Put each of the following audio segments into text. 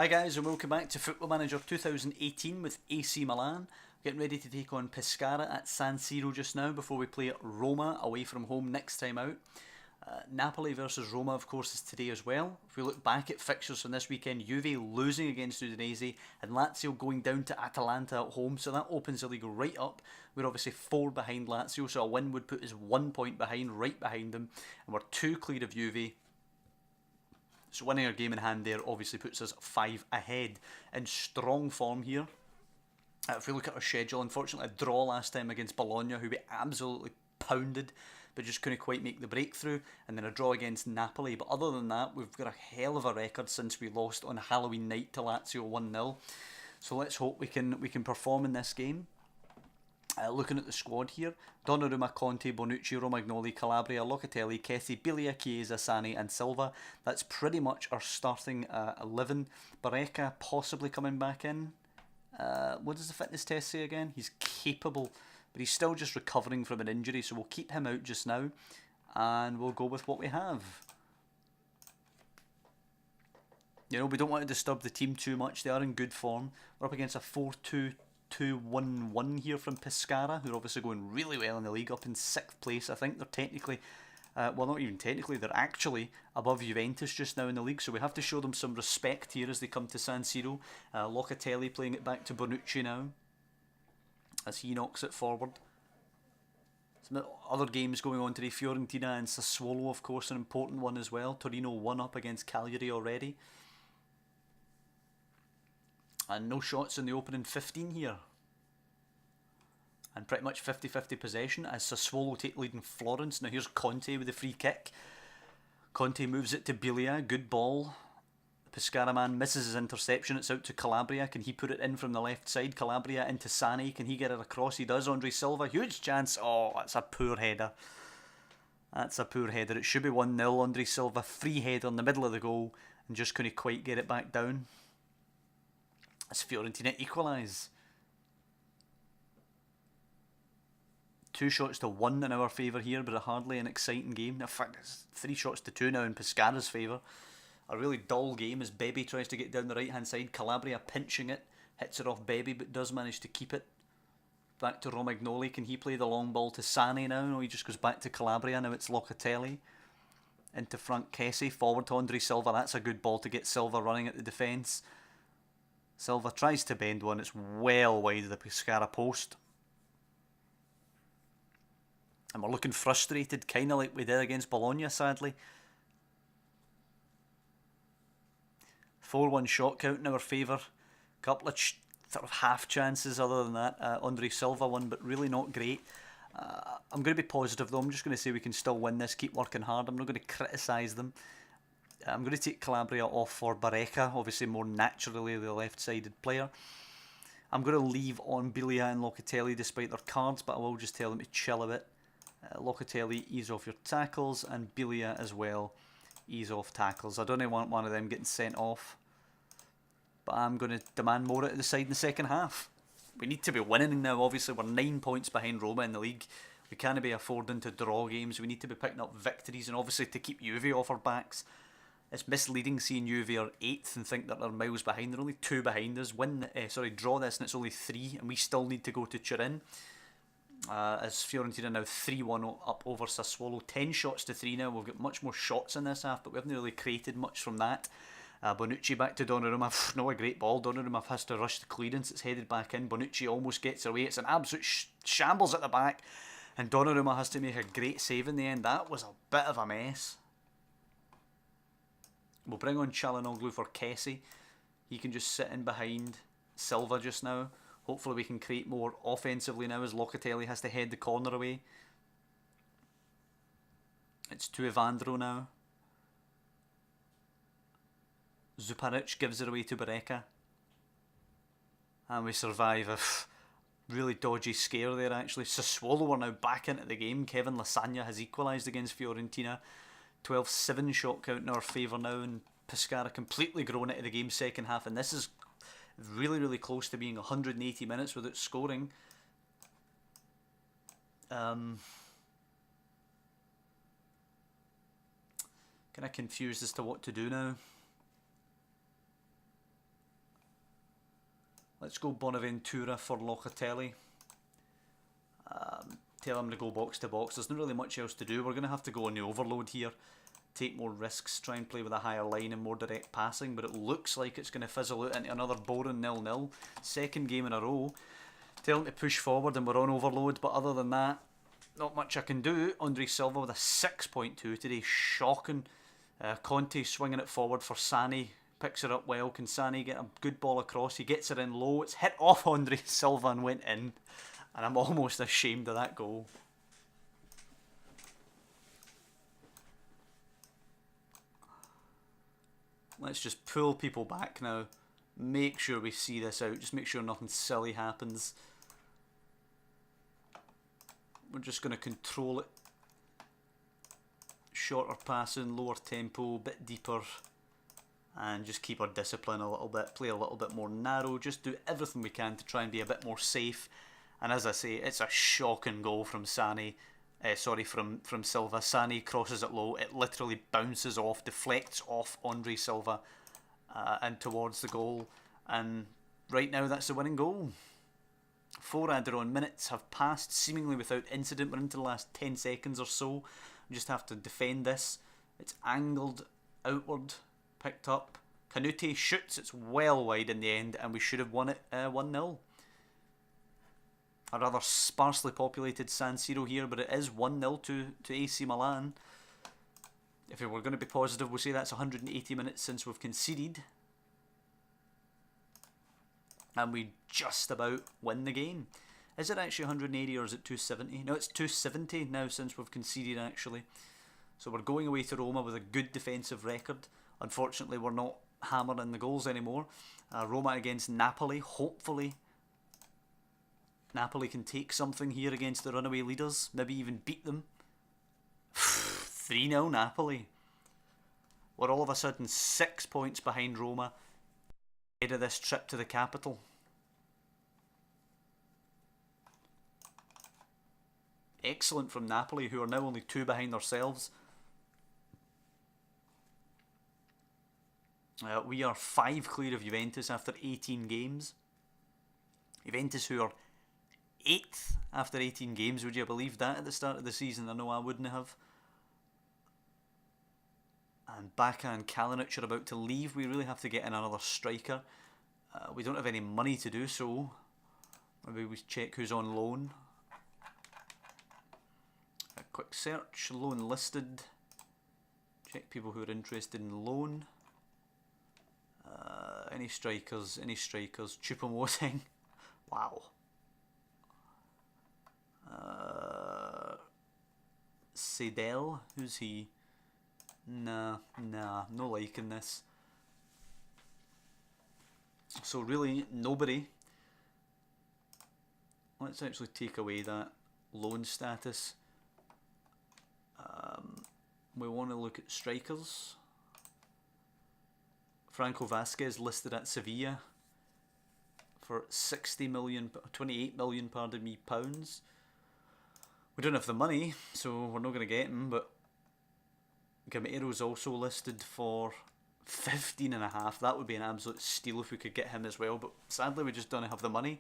Hi guys and welcome back to Football Manager 2018 with AC Milan. Getting ready to take on Pescara at San Siro just now before we play Roma away from home next time out. Napoli versus Roma of course is today as well. If we look back at fixtures from this weekend, Juve losing against Udinese and Lazio going down to Atalanta at home, so that opens the league right up. We're obviously 4 behind Lazio, so a win would put us 1 point behind, right behind them, and we're 2 clear of Juve. So winning our game in hand there obviously puts us 5 ahead. In strong form here. If we look at our schedule, unfortunately a draw last time against Bologna, who we absolutely pounded, but just couldn't quite make the breakthrough, and then a draw against Napoli. But other than that, we've got a hell of a record since we lost on Halloween night to Lazio 1-0. So let's hope we can perform in this game. Looking at the squad here, Donnarumma, Conte, Bonucci, Romagnoli, Calabria, Locatelli, Kessie, Biglia, Chiesa, Sane and Silva. That's pretty much our starting 11. Barreca possibly coming back in. What does the fitness test say again? He's capable, but he's still just recovering from an injury, so we'll keep him out just now and we'll go with what we have. You know, we don't want to disturb the team too much. They are in good form. We're up against a 4-2-2-1-1 here from Pescara, who are obviously going really well in the league, up in 6th place. I think they're technically, well, not even technically, they're actually above Juventus just now in the league, so we have to show them some respect here as they come to San Siro. Locatelli playing it back to Bonucci now as he knocks it forward. Some other games going on today, Fiorentina and Sassuolo, of course, an important one as well. Torino 1 up against Cagliari already. And no shots in the opening 15 here. And pretty much 50-50 possession as Sassuolo take lead in Florence. Now here's Conte with the free kick. Conte moves it to Biglia. Good ball. The Pescara man misses his interception. It's out to Calabria. Can he put it in from the left side? Calabria into Sane. Can he get it across? He does. Andre Silva. Huge chance. Oh, that's a poor header. That's a poor header. It should be 1-0. Andre Silva free header in the middle of the goal and just couldn't quite get it back down. As Fiorentina equalise. 2 shots to 1 in our favour here, but hardly an exciting game. In fact, it's 3 shots to 2 now in Pescara's favour. A really dull game as Bebe tries to get down the right hand side. Calabria pinching it, hits it off Bebe, but does manage to keep it. Back to Romagnoli. Can he play the long ball to Sane now? No, he just goes back to Calabria. Now it's Locatelli. Into Frank Kessie, forward to Andre Silva. That's a good ball to get Silva running at the defence. Silva tries to bend one. It's well wide of the Pescara post. And we're looking frustrated, kind of like we did against Bologna, sadly. 4-1 shot count in our favour. Couple of sort of half chances other than that. Andre Silva one, but really not great. I'm going to be positive though. I'm just going to say we can still win this, keep working hard. I'm not going to criticise them. I'm going to take Calabria off for Barreca, obviously more naturally the left-sided player. I'm going to leave on Biglia and Locatelli despite their cards, but I will just tell them to chill a bit. Locatelli, ease off your tackles, and Biglia as well, ease off tackles. I don't want one of them getting sent off, but I'm going to demand more out of the side in the second half. We need to be winning now. Obviously, we're 9 points behind Roma in the league. We can't be affording to draw games. We need to be picking up victories, and obviously to keep Juve off our backs. It's misleading seeing Juve are 8th and think that they're miles behind. They're only 2 behind us. Draw this and it's only 3, and we still need to go to Turin. As Fiorentina now 3-1 up over Sassuolo. 10 shots to 3 now. We've got much more shots in this half, but we haven't really created much from that. Bonucci back to Donnarumma. Not a great ball. Donnarumma has to rush the clearance. It's headed back in. Bonucci almost gets away. It's an absolute shambles at the back, and Donnarumma has to make a great save in the end. That was a bit of a mess. We'll bring on Çalhanoğlu for Kessie. He can just sit in behind Silva just now. Hopefully we can create more offensively now as Locatelli has to head the corner away. It's to Evandro now. Zuparic gives it away to Barreca. And we survive a really dodgy scare there actually. Sassuolo are now back into the game. Kevin Lasagna has equalised against Fiorentina. 12-7 shot count in our favour now, and Pescara completely grown into the game second half, and this is really close to being 180 minutes without scoring. Kind of confused as to what to do now. Let's go Bonaventura for Locatelli. Tell him to go box to box. There's not really much else to do. We're going to have to go on the overload here. Take more risks, try and play with a higher line and more direct passing, but it looks like it's going to fizzle out into another boring 0-0. Second game in a row. Tell him to push forward and we're on overload, but other than that, not much I can do. Andre Silva with a 6.2 today, shocking. Conte swinging it forward for Sane, picks it up well. Can Sane get a good ball across? He gets it in low, it's hit off Andre Silva and went in. And I'm almost ashamed of that goal. Let's just pull people back now. Make sure we see this out. Just make sure nothing silly happens. We're just going to control it. Shorter passing, lower tempo, bit deeper. And just keep our discipline a little bit. Play a little bit more narrow. Just do everything we can to try and be a bit more safe. And as I say, it's a shocking goal from Sane. From Silva. Sane crosses it low. It literally bounces off, deflects off Andre Silva and towards the goal. And right now, that's the winning goal. 4 added-on minutes have passed seemingly without incident. We're into the last 10 seconds or so. We just have to defend this. It's angled outward, picked up. Canute shoots. It's well wide in the end, and we should have won it 1-0. A rather sparsely populated San Siro here, but it is 1-0 to AC Milan. If we were going to be positive, we'll say that's 180 minutes since we've conceded. And we just about win the game. Is it actually 180 or is it 270? No, it's 270 now since we've conceded actually. So we're going away to Roma with a good defensive record. Unfortunately, we're not hammering the goals anymore. Roma against Napoli, hopefully Napoli can take something here against the runaway leaders, maybe even beat them. 3-0 Napoli. We're all of a sudden 6 points behind Roma ahead of this trip to the capital. Excellent from Napoli, who are now only 2 behind ourselves. We are 5 clear of Juventus after 18 games. Juventus, who are 8th after 18 games. Would you believe that at the start of the season? I know I wouldn't have. And Bacca and Kalinic are about to leave. We really have to get in another striker. We don't have any money to do so. Maybe we check who's on loan. A quick search. Loan listed. Check people who are interested in loan. Any strikers? Any strikers? Choupo-Moting. Wow. Sedel, who's he? Nah, no liking this. So really, nobody. Let's actually take away that loan status. We want to look at strikers. Franco Vasquez listed at Sevilla for 60 million, 28 million, pardon me, pounds. We don't have the money, so we're not going to get him, but Gamero's also listed for 15.5. That would be an absolute steal if we could get him as well, but sadly we just don't have the money.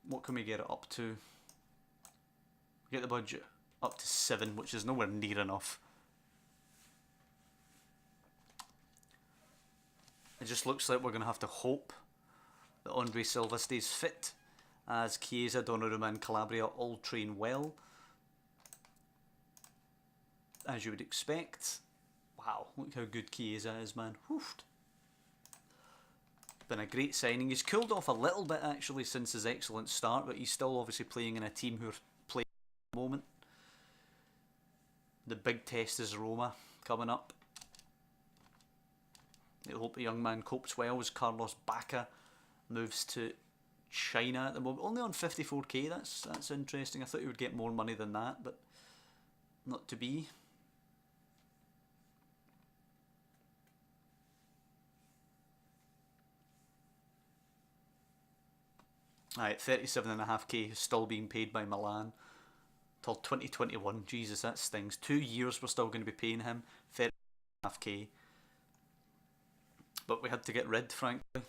What can we get it up to? Get the budget up to 7, which is nowhere near enough. It just looks like we're going to have to hope that Andre Silva stays fit, as Chiesa, Donnarumma and Calabria all train well. As you would expect. Wow, look how good Chiesa is, man. Woofed. Been a great signing. He's cooled off a little bit actually since his excellent start, but he's still obviously playing in a team who are playing at the moment. The big test is Roma coming up. I hope the young man copes well as Carlos Bacca moves to China at the moment. Only on 54k, that's interesting. I thought he would get more money than that, but not to be. Alright, 37.5k is still being paid by Milan till 2021. Jesus, that stings. 2 years we're still going to be paying him 30.5k. But we had to get rid, frankly.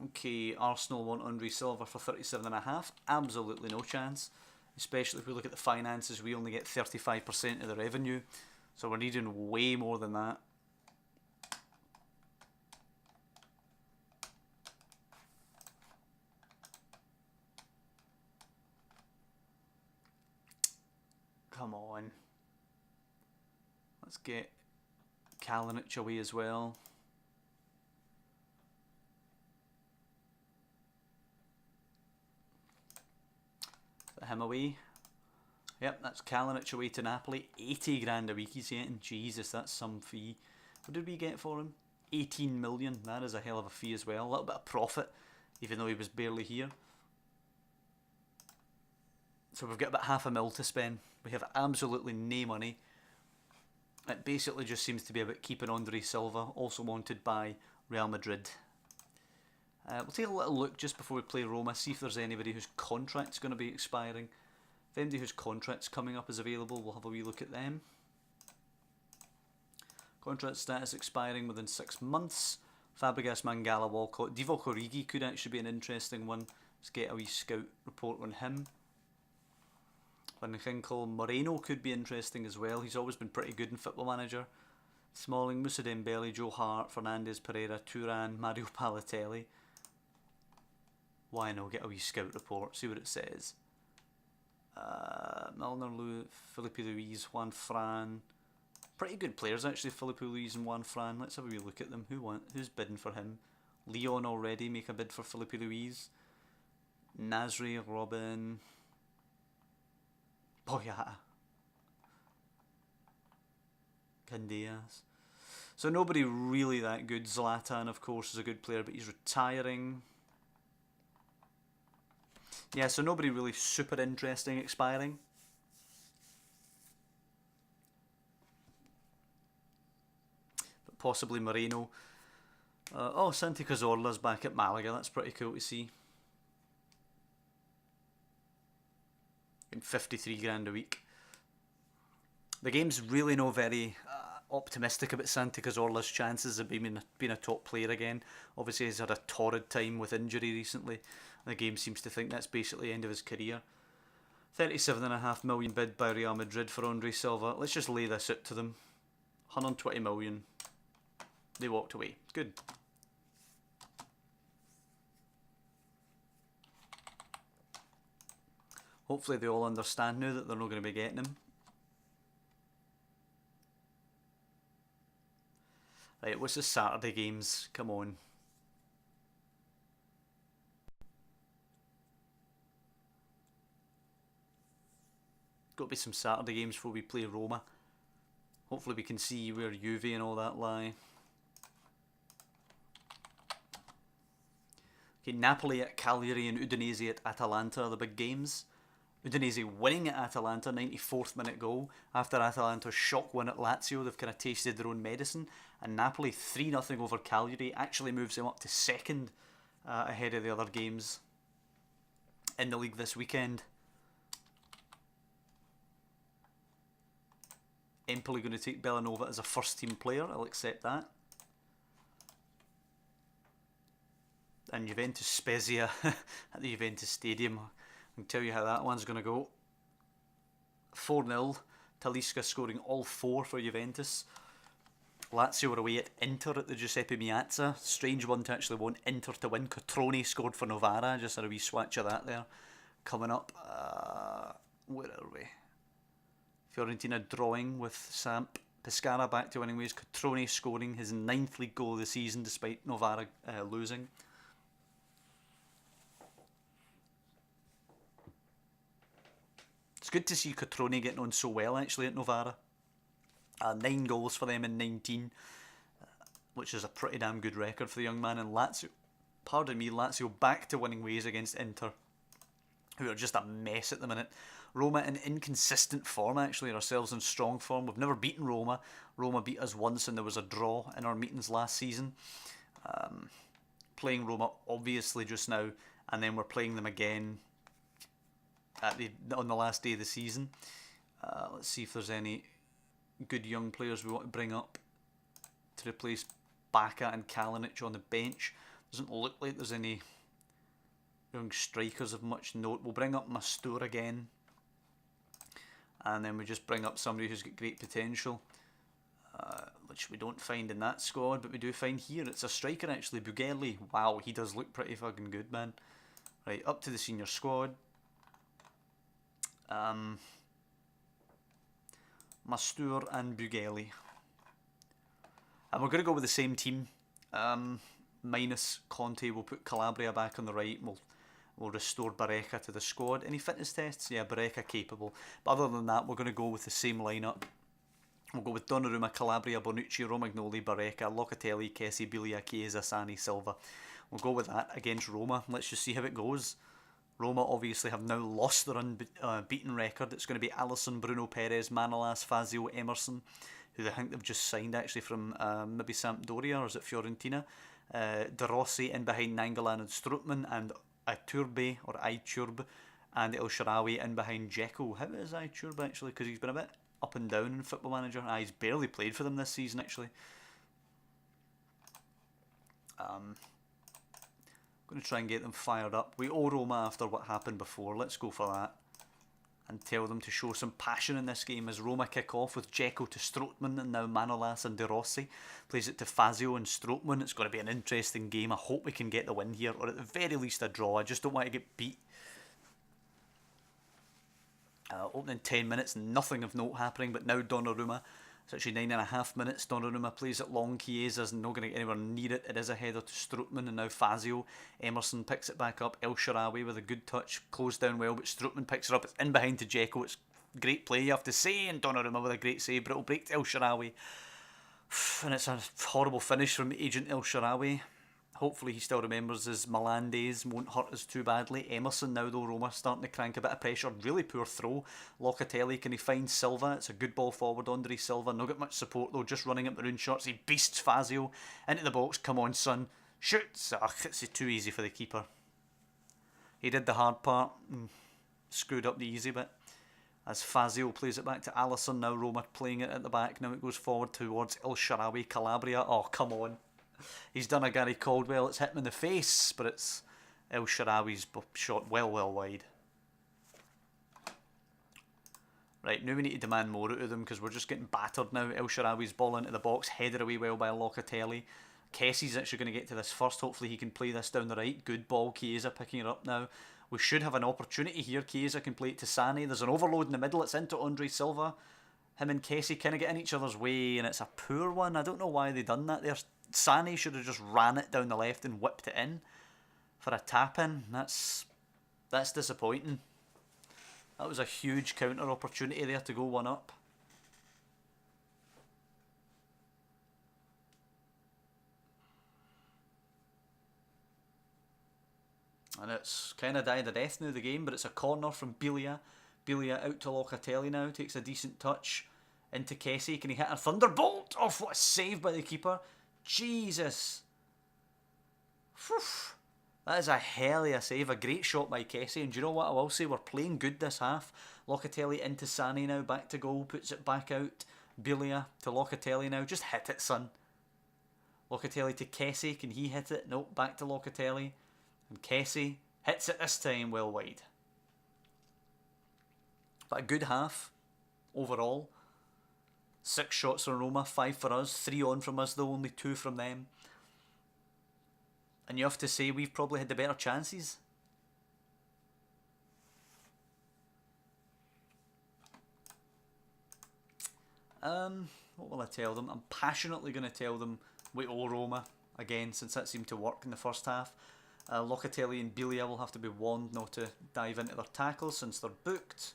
Okay, Arsenal want Andre Silva for 37.5. Absolutely no chance. Especially if we look at the finances, we only get 35% of the revenue. So we're needing way more than that. Come on. Let's get Kalinic away as well. Put him away. Yep, that's Kalinic away to Napoli. 80 grand a week he's getting. Jesus, that's some fee. What did we get for him? 18 million. That is a hell of a fee as well. A little bit of profit, even though he was barely here. So we've got about £500,000 to spend. We have absolutely no money. It basically just seems to be about keeping Andre Silva, also wanted by Real Madrid. We'll take a little look just before we play Roma, see if there's anybody whose contract's going to be expiring. If anybody whose contract's coming up is available, we'll have a wee look at them. Contract status expiring within 6 months. Fabregas, Mangala, Walcott. Divock Origi could actually be an interesting one. Let's get a wee scout report on him. Van Ginkel, Moreno could be interesting as well. He's always been pretty good in Football Manager. Smalling, Moussa Dembele, Joe Hart, Fernandes, Pereira, Turan, Mario Balotelli. Why not get a wee scout report, see what it says. Milner, Filipe Luis, Juan Fran. Pretty good players actually, Filipe Luis and Juan Fran. Let's have a wee look at them. Who's bidding for him? Leon already make a bid for Filipe Luis. Nasri, Robin. Boyata. Candeas. So nobody really that good. Zlatan, of course, is a good player, but he's retiring. Yeah, so nobody really super interesting expiring. But possibly Moreno. Oh, Santi Cazorla's back at Malaga. That's pretty cool to see. And 53 grand a week. The game's really no very optimistic about Santi Cazorla's chances of being a top player again. Obviously he's had a torrid time with injury recently. The game seems to think that's basically the end of his career. 37.5 million bid by Real Madrid for Andre Silva. Let's just lay this out to them. 120 million. They walked away. Good. Hopefully they all understand now that they're not going to be getting him. Right, what's the Saturday games? Come on. Got to be some Saturday games before we play Roma. Hopefully we can see where Juve and all that lie. Okay, Napoli at Cagliari and Udinese at Atalanta are the big games. Udinese winning at Atalanta, 94th minute goal. After Atalanta's shock win at Lazio, they've kind of tasted their own medicine. And Napoli 3-0 over Cagliari actually moves them up to second ahead of the other games in the league this weekend. Empoli going to take Bellanova as a first team player, I'll accept that. And Juventus Spezia at the Juventus Stadium. I can tell you how that one's going to go. 4-0. Talisca scoring all 4 for Juventus. Lazio were away at Inter at the Giuseppe Meazza. Strange one to actually want Inter to win. Cotrone scored for Novara. Just had a wee swatch of that there. Coming up. Where are we? Fiorentina drawing with Samp. Pescara back to winning ways. Cotrone scoring his 9th league goal of the season despite Novara losing. It's good to see Cotrone getting on so well actually at Novara. 9 goals for them in 19, which is a pretty damn good record for the young man. And Lazio, pardon me, Lazio back to winning ways against Inter, who are just a mess at the minute. Roma in inconsistent form actually, ourselves in strong form. We've never beaten Roma. Roma beat us once and there was a draw in our meetings last season. Playing Roma obviously just now, and then we're playing them again on the last day of the season. Let's see if there's any good young players we want to bring up to replace Bacca and Kalinic on the bench. Doesn't look like there's any young strikers of much note. We'll bring up Mastur again. And then we just bring up somebody who's got great potential. Which we don't find in that squad, but we do find here. It's a striker actually, Bugelli. Wow, he does look pretty fucking good, man. Right, up to the senior squad. Mastur and Bugelli. And we're going to go with the same team. Minus Conte, we'll put Calabria back on the right. We'll restore Barreca to the squad. Any fitness tests? Yeah, Barreca capable. But other than that, we're going to go with the same lineup. We'll go with Donnarumma, Calabria, Bonucci, Romagnoli, Barreca, Locatelli, Kessie, Biglia, Chiesa, Sani, Silva. We'll go with that against Roma. Let's just see how it goes. Roma obviously have now lost their unbeaten record. It's going to be Alisson, Bruno Perez, Manolas, Fazio, Emerson, who I think they've just signed actually from maybe Sampdoria, or is it Fiorentina? De Rossi in behind Nangolan and Strootman, and Iturbe or Iturbe and El Shaarawy in behind Dzeko. How is Iturbe actually? Because he's been a bit up and down in Football Manager. He's barely played for them this season actually. Going to try and get them fired up. We owe Roma after what happened before. Let's go for that and tell them to show some passion in this game as Roma kick off with Dzeko to Strootman and now Manolas and De Rossi. Plays it to Fazio and Strootman. It's going to be an interesting game. I hope we can get the win here, or at the very least a draw. I just don't want to get beat. Opening 10 minutes, nothing of note happening, but now Donnarumma. It's actually 9.5 minutes. Donnarumma plays it long. Chiesa's not going to get anywhere near it. It is a header to Strootman, and now Fazio. Emerson picks it back up. El Shaarawy with a good touch. Closed down well, but Strootman picks it up. It's in behind to Dzeko. It's great play, you have to say, and Donnarumma with a great save, but it'll break to El Shaarawy. And it's a horrible finish from Agent El Shaarawy. Hopefully he still remembers his Milan days, won't hurt us too badly. Emerson now though, Roma starting to crank a bit of pressure. Really poor throw. Locatelli, can he find Silva? It's a good ball forward, Andre Silva. Not got much support though, just running at maroon shorts. He beasts Fazio into the box. Come on son, shoots. Ugh, it's too easy for the keeper. He did the hard part and screwed up the easy bit. As Fazio plays it back to Alisson, now Roma playing it at the back. Now it goes forward towards El Shaarawy, Calabria. Oh, come on. He's done a Gary Caldwell, it's hit him in the face, but it's El Shaarawy's shot well wide. Right, now we need to demand more out of them because we're just getting battered now. El Shaarawy's ball into the box, headed away well by Locatelli. Kessie's actually going to get to this first, hopefully he can play this down the right. Good ball, Chiesa picking it up now. We should have an opportunity here. Chiesa can play it to Sane. There's an overload in the middle, it's into Andre Silva. Him and Kessie kind of get in each other's way, and it's a poor one. I don't know why they done that there. Sane should have just ran it down the left and whipped it in for a tap-in. That's disappointing. That was a huge counter opportunity there to go one up. And it's kind of died a death now, the game, but it's a corner from Biglia. Biglia out to Locatelli now, takes a decent touch into Kessie. Can he hit a thunderbolt? Oh, what a save by the keeper. Jesus. Whew. That is a hell of a save. A great shot by Kessie. And do you know what I will say? We're playing good this half. Locatelli into Sane now. Back to goal. Puts it back out. Biglia to Locatelli now. Just hit it, son. Locatelli to Kessie. Can he hit it? Nope. Back to Locatelli. And Kessie hits it this time well wide. But a good half overall. 6 shots from Roma, 5 for us, 3 on from us though, only 2 from them. And you have to say we've probably had the better chances. What will I tell them? I'm passionately going to tell them we owe Roma again, since that seemed to work in the first half. Locatelli and Biglia will have to be warned not to dive into their tackles since they're booked.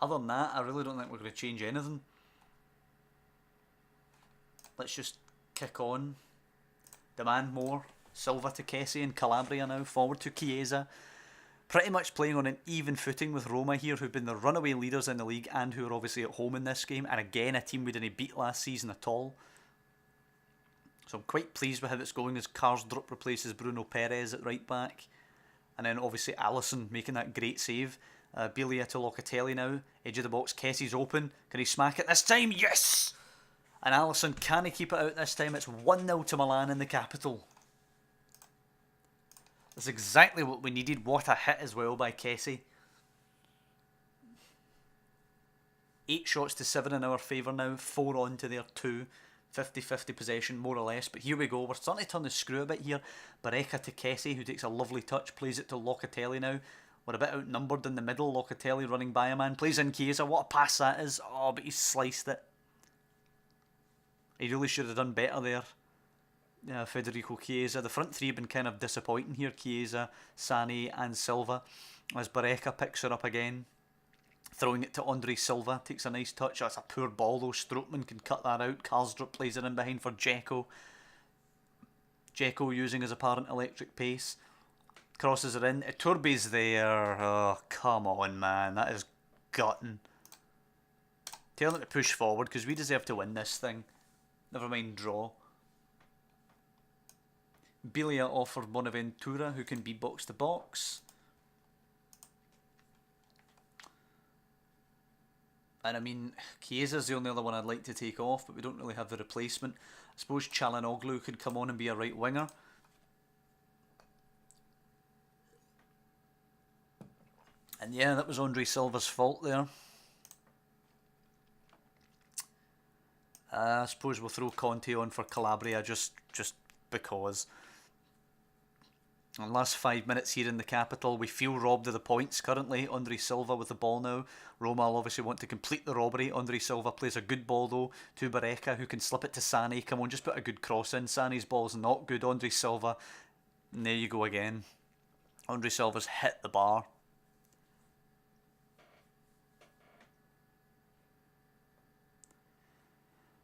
Other than that, I really don't think we're going to change anything. Let's just kick on. Demand more. Silva to Kessie and Calabria now. Forward to Chiesa. Pretty much playing on an even footing with Roma here, who've been the runaway leaders in the league and who are obviously at home in this game. And again, a team we didn't beat last season at all. So I'm quite pleased with how it's going as Karsdrup replaces Bruno Perez at right back. And then obviously Alisson making that great save. Biglia to Locatelli now. Edge of the box. Kessie's open. Can he smack it this time? Yes! And Alisson, can he keep it out this time? It's 1-0 to Milan in the capital. That's exactly what we needed. What a hit as well by Kessie. 8 shots to 7 in our favour now. 4 on to their 2. 50-50 possession, more or less. But here we go. We're starting to turn the screw a bit here. Barreca to Kessie, who takes a lovely touch. Plays it to Locatelli now. We're a bit outnumbered in the middle. Locatelli running by a man. Plays in Chiesa. What a pass that is. Oh, but he's sliced it. He really should have done better there. Federico Chiesa. The front three have been kind of disappointing here. Chiesa, Sané and Silva. As Barreca picks her up again. Throwing it to Andre Silva. Takes a nice touch. That's a poor ball though. Strootman can cut that out. Karlstrup plays it in behind for Dzeko. Dzeko using his apparent electric pace. Crosses it in. Iturbe's there. Oh, come on, man. That is gutting. Tell them to push forward because we deserve to win this thing. Never mind draw. Bilia offered Bonaventura, who can be box to box. And I mean, Chiesa's the only other one I'd like to take off, but we don't really have the replacement. I suppose Çalhanoğlu could come on and be a right winger. And yeah, that was Andre Silva's fault there. I suppose we'll throw Conte on for Calabria just because. And last 5 minutes here in the capital, we feel robbed of the points currently. Andre Silva with the ball now. Roma will obviously want to complete the robbery. Andre Silva plays a good ball though to Barreca, who can slip it to Sané. Come on, just put a good cross in. Sané's ball's not good. Andre Silva, and there you go again. Andre Silva's hit the bar.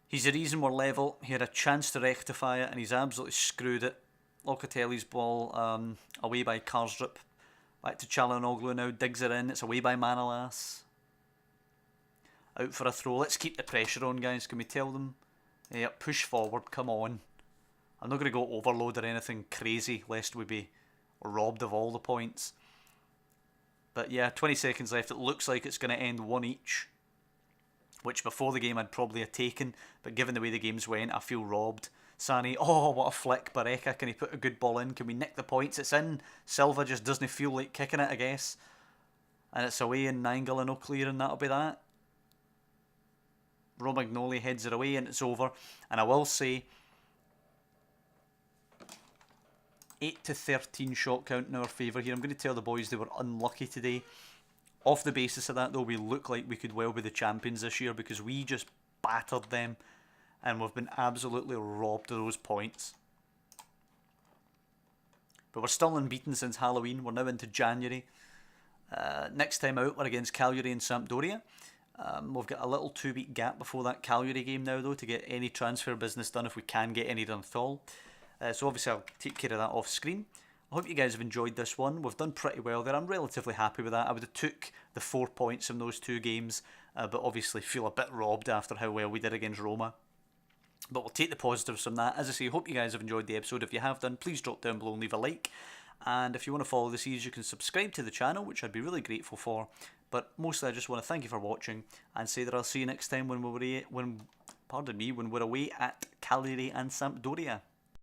He's the reason we're level. He had a chance to rectify it and he's absolutely screwed it. Locatelli's ball away by Karlstrup. Back to Çalhanoğlu now. Digs it in. It's away by Manolas. Out for a throw. Let's keep the pressure on, guys. Can we tell them? Yeah, push forward. Come on. I'm not going to go overload or anything crazy lest we be robbed of all the points. But yeah, 20 seconds left. It looks like it's going to end 1 each. Which before the game I'd probably have taken, but given the way the games went, I feel robbed. Sané, oh, what a flick. Barreca, can he put a good ball in? Can we nick the points? It's in. Silva just doesn't feel like kicking it, I guess. And it's away in Nangle and no clear, and that'll be that. Romagnoli heads it away and it's over. And I will say, 8 to 13 shot count in our favour here. I'm going to tell the boys they were unlucky today. Off the basis of that though, we look like we could well be the champions this year because we just battered them and we've been absolutely robbed of those points. But we're still unbeaten since Halloween. We're now into January. Next time out we're against Cagliari and Sampdoria. We've got a little 2-week gap before that Cagliari game now though to get any transfer business done if we can get any done at all. So obviously I'll take care of that off screen. I hope you guys have enjoyed this one. We've done pretty well there. I'm relatively happy with that. I would have took the 4 points from those 2 games, but obviously feel a bit robbed after how well we did against Roma. But we'll take the positives from that. As I say, hope you guys have enjoyed the episode. If you have done, please drop down below and leave a like. And if you want to follow the series, you can subscribe to the channel, which I'd be really grateful for. But mostly I just want to thank you for watching and say that I'll see you next time when we're away at Cagliari and Sampdoria.